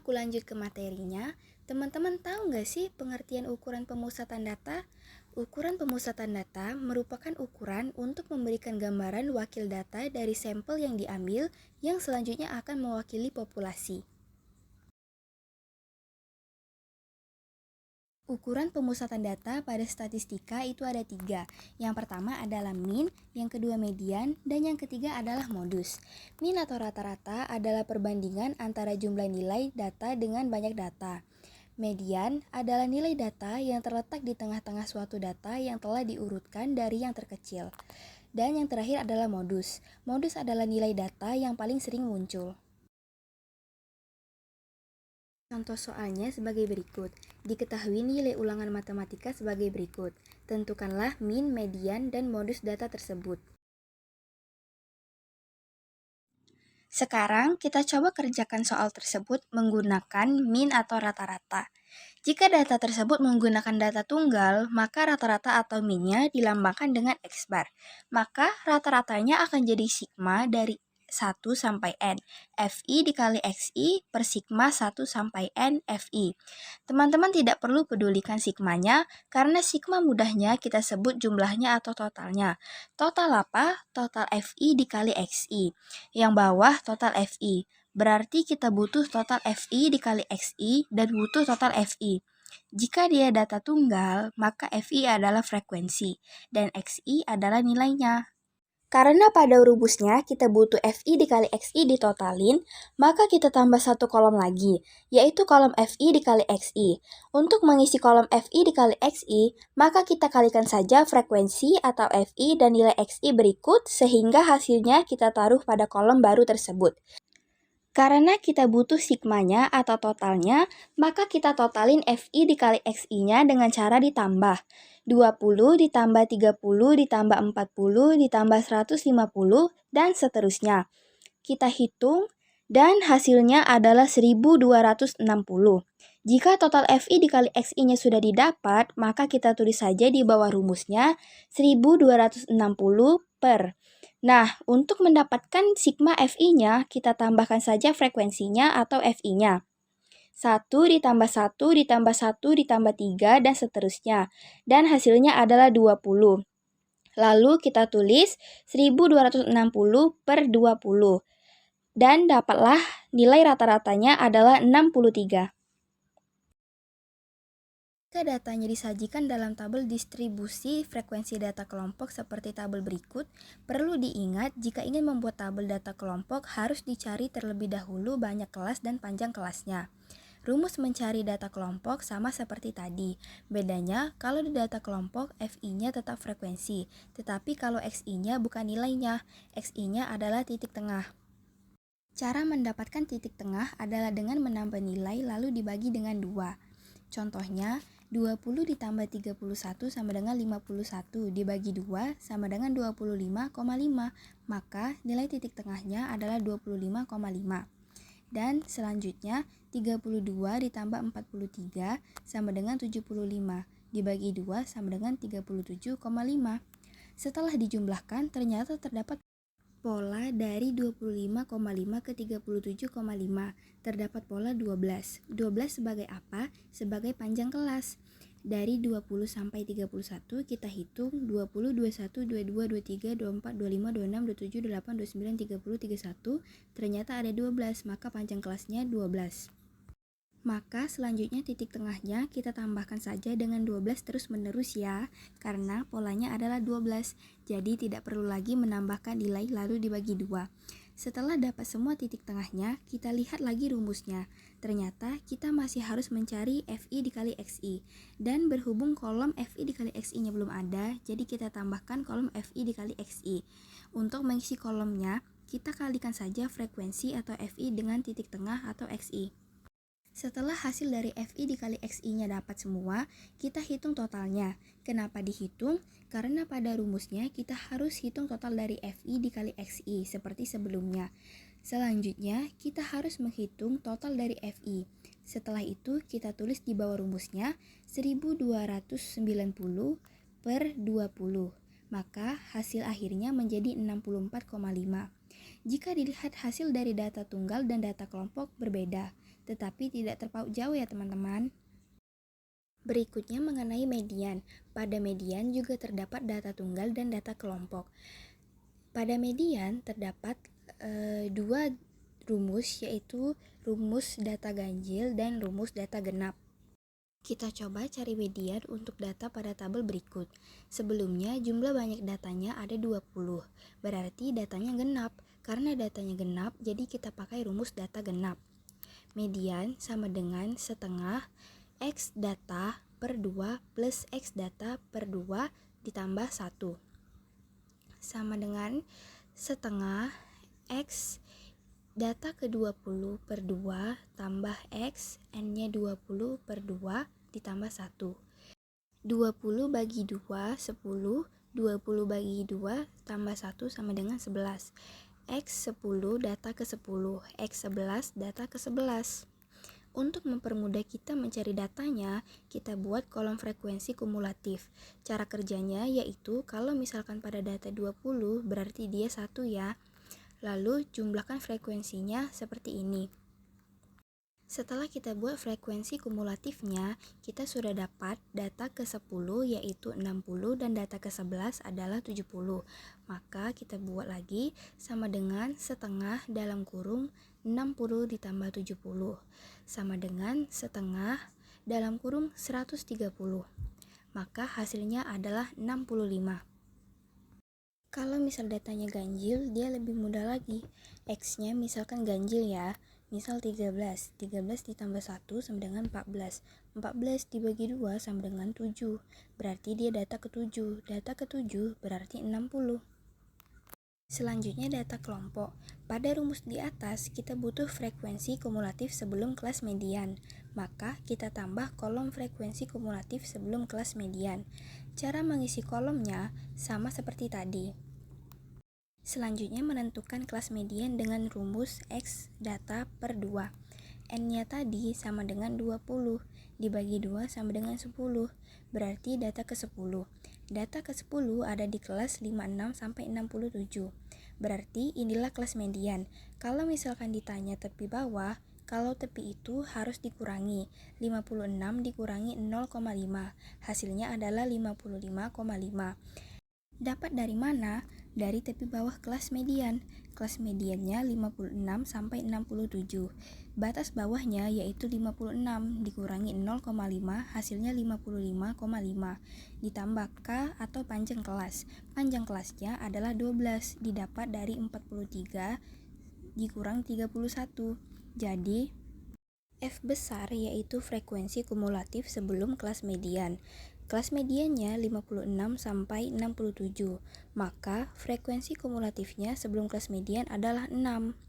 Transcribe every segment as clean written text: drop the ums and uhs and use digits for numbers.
aku lanjut ke materinya, teman-teman tahu nggak sih pengertian ukuran pemusatan data? Ukuran pemusatan data merupakan ukuran untuk memberikan gambaran wakil data dari sampel yang diambil yang selanjutnya akan mewakili populasi. Ukuran pemusatan data pada statistika itu ada 3. Yang pertama adalah mean, yang kedua median, dan yang ketiga adalah modus. Mean atau rata-rata adalah perbandingan antara jumlah nilai data dengan banyak data. Median adalah nilai data yang terletak di tengah-tengah suatu data yang telah diurutkan dari yang terkecil. Dan yang terakhir adalah modus. Modus adalah nilai data yang paling sering muncul. Contoh soalnya sebagai berikut. Diketahui nilai ulangan matematika sebagai berikut. Tentukanlah mean, median, dan modus data tersebut. Sekarang kita coba kerjakan soal tersebut menggunakan mean atau rata-rata. Jika data tersebut menggunakan data tunggal, maka rata-rata atau mean-nya dilambangkan dengan X bar. Maka rata-ratanya akan jadi sigma dari 1 sampai N, FI dikali XI per sigma 1 sampai N FI. Teman-teman tidak perlu pedulikan sigmanya, karena sigma mudahnya kita sebut jumlahnya atau totalnya. Total apa? Total FI dikali XI. Yang bawah total FI. Berarti kita butuh total FI dikali XI dan butuh total FI. Jika dia data tunggal, maka FI adalah frekuensi dan XI adalah nilainya. Karena pada rumusnya kita butuh FI dikali XI ditotalin, maka kita tambah satu kolom lagi, yaitu kolom FI dikali XI. Untuk mengisi kolom FI dikali XI, maka kita kalikan saja frekuensi atau FI dan nilai XI berikut sehingga hasilnya kita taruh pada kolom baru tersebut. Karena kita butuh sigmanya atau totalnya, maka kita totalin FI dikali XI-nya dengan cara ditambah. 20 ditambah 30 ditambah 40 ditambah 150 dan seterusnya. Kita hitung dan hasilnya adalah 1260. Jika total FI dikali XI-nya sudah didapat, maka kita tulis saja di bawah rumusnya 1260 per. Nah, untuk mendapatkan sigma FI-nya, kita tambahkan saja frekuensinya atau FI-nya. 1 ditambah 1 ditambah 1 ditambah 3 dan seterusnya. Dan hasilnya adalah 20. Lalu kita tulis 1260 per 20. Dan dapatlah nilai rata-ratanya adalah 63. Jika datanya disajikan dalam tabel distribusi frekuensi data kelompok seperti tabel berikut, perlu diingat jika ingin membuat tabel data kelompok harus dicari terlebih dahulu banyak kelas dan panjang kelasnya. Rumus mencari data kelompok sama seperti tadi. Bedanya, kalau di data kelompok, FI-nya tetap frekuensi, tetapi kalau XI-nya bukan nilainya, XI-nya adalah titik tengah. Cara mendapatkan titik tengah adalah dengan menambah nilai lalu dibagi dengan 2. Contohnya, 20 ditambah 31 sama dengan 51 dibagi 2 sama dengan 25,5. Maka nilai titik tengahnya adalah 25,5. Dan selanjutnya 32 ditambah 43 sama dengan 75 dibagi 2 sama dengan 37,5. Setelah dijumlahkan ternyata terdapat pola dari 25,5 ke 37,5. Terdapat pola 12. 12 sebagai apa? Sebagai panjang kelas. Dari 20 sampai 31 kita hitung 20, 21, 22, 23, 24, 25, 26, 27, 28, 29, 30, 31. Ternyata ada 12, maka panjang kelasnya 12. Maka selanjutnya titik tengahnya kita tambahkan saja dengan 12 terus menerus ya, karena polanya adalah 12, jadi tidak perlu lagi menambahkan nilai lalu dibagi 2. Setelah dapat semua titik tengahnya, kita lihat lagi rumusnya. Ternyata kita masih harus mencari FI dikali XI, dan berhubung kolom FI dikali XI-nya belum ada, jadi kita tambahkan kolom FI dikali XI. Untuk mengisi kolomnya, kita kalikan saja frekuensi atau FI dengan titik tengah atau XI. Setelah hasil dari FI dikali XI-nya dapat semua, kita hitung totalnya. Kenapa dihitung? Karena pada rumusnya kita harus hitung total dari FI dikali XI seperti sebelumnya. Selanjutnya, kita harus menghitung total dari FI. Setelah itu, kita tulis di bawah rumusnya 1290 per 20. Maka hasil akhirnya menjadi 64,5. Jika dilihat hasil dari data tunggal dan data kelompok berbeda, tetapi tidak terpaut jauh ya teman-teman. Berikutnya mengenai median. Pada median juga terdapat data tunggal dan data kelompok. Pada median terdapat dua rumus, yaitu rumus data ganjil dan rumus data genap. Kita coba cari median untuk data pada tabel berikut. Sebelumnya jumlah banyak datanya ada 20, berarti datanya genap. Karena datanya genap, jadi kita pakai rumus data genap. Median sama dengan setengah X data per 2 plus X data per 2 ditambah 1 sama dengan setengah X data ke-20 per 2 tambah X N-nya 20 per 2 ditambah 1. 20 bagi 2, 10. 20 bagi 2 tambah 1 sama dengan 11. X 10 data ke-10, X 11 data ke-11. Untuk mempermudah kita mencari datanya, kita buat kolom frekuensi kumulatif. Cara kerjanya yaitu kalau misalkan pada data 20 berarti dia 1 ya. Lalu jumlahkan frekuensinya seperti ini. Setelah kita buat frekuensi kumulatifnya, kita sudah dapat data ke-10 yaitu 60 dan data ke-11 adalah 70. Maka kita buat lagi sama dengan setengah dalam kurung 60 ditambah 70 sama dengan setengah dalam kurung 130. Maka hasilnya adalah 65. Kalau misal datanya ganjil, dia lebih mudah lagi. X-nya misalkan ganjil ya. Misal 13 ditambah 1 sama dengan 14. 14 dibagi 2 sama dengan 7. Berarti dia data ke-7. Data ke-7 berarti 60. Selanjutnya data kelompok. Pada rumus di atas, kita butuh frekuensi kumulatif sebelum kelas median. Maka kita tambah kolom frekuensi kumulatif sebelum kelas median. Cara mengisi kolomnya sama seperti tadi. Selanjutnya menentukan kelas median dengan rumus X data per 2. N-nya tadi sama dengan 20, dibagi 2 sama dengan 10, berarti data ke-10. Data ke-10 ada di kelas 56 sampai 67. Berarti inilah kelas median. Kalau misalkan ditanya tepi bawah, kalau tepi itu harus dikurangi. 56 dikurangi 0,5. Hasilnya adalah 55,5. Dapat dari mana? Dari tepi bawah kelas median. Kelas mediannya 56 sampai 67. Batas bawahnya yaitu 56 dikurangi 0,5 hasilnya 55,5 ditambah K atau panjang kelas. Panjang kelasnya adalah 12 didapat dari 43 dikurang 31. Jadi F besar yaitu frekuensi kumulatif sebelum kelas median. Kelas mediannya 56 sampai 67. Maka frekuensi kumulatifnya sebelum kelas median adalah 6.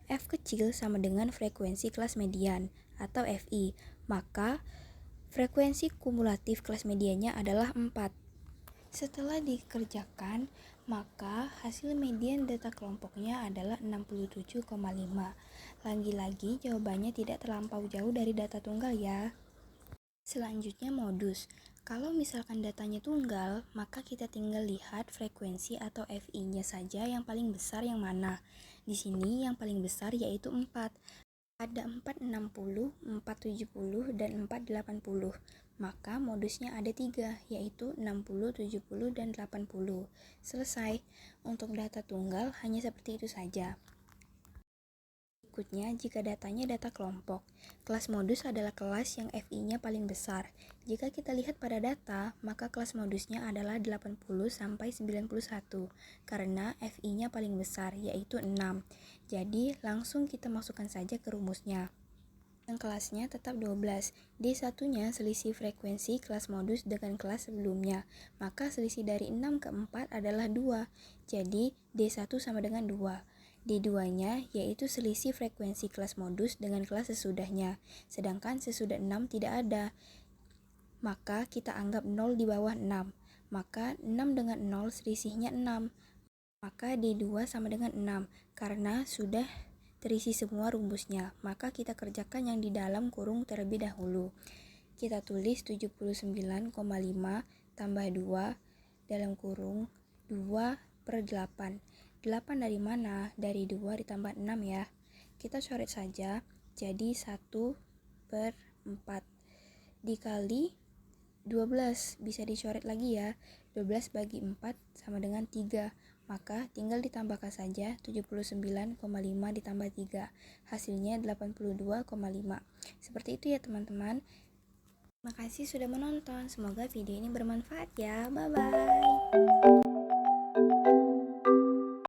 F kecil sama dengan frekuensi kelas median atau FI, maka frekuensi kumulatif kelas mediannya adalah 4. Setelah dikerjakan, maka hasil median data kelompoknya adalah 67,5. Lagi-lagi jawabannya tidak terlampau jauh dari data tunggal ya. Selanjutnya modus. Kalau misalkan datanya tunggal, maka kita tinggal lihat frekuensi atau FI-nya saja yang paling besar yang mana. Di sini yang paling besar yaitu 4. Ada 460, 470, dan 480. Maka modusnya ada 3, yaitu 60, 70, dan 80. Selesai. Untuk data tunggal hanya seperti itu saja. Berikutnya, jika datanya data kelompok. Kelas modus adalah kelas yang FI-nya paling besar. Jika kita lihat pada data, maka kelas modusnya adalah 80 sampai 91 karena FI-nya paling besar yaitu 6. Jadi, langsung kita masukkan saja ke rumusnya. Yang kelasnya tetap 12. D1-nya selisih frekuensi kelas modus dengan kelas sebelumnya. Maka selisih dari 6 ke 4 adalah 2. Jadi, D1 sama dengan 2. D2-nya yaitu selisih frekuensi kelas modus dengan kelas sesudahnya, sedangkan sesudah 6 tidak ada. Maka kita anggap 0 di bawah 6. Maka 6 dengan 0 selisihnya 6. Maka D2 sama dengan 6 karena sudah terisi semua rumusnya. Maka kita kerjakan yang di dalam kurung terlebih dahulu. Kita tulis 79,5 tambah 2 dalam kurung 2 per 8. 8 dari mana? Dari 2 ditambah 6 ya. Kita coret saja. jadi 1/4 dikali 12, bisa dicoret lagi ya. 12 bagi 4 sama dengan 3. Maka tinggal ditambahkan saja 79,5 ditambah 3. Hasilnya 82,5. Seperti itu ya teman-teman. Terima kasih sudah menonton. Semoga video ini bermanfaat ya. Bye-bye.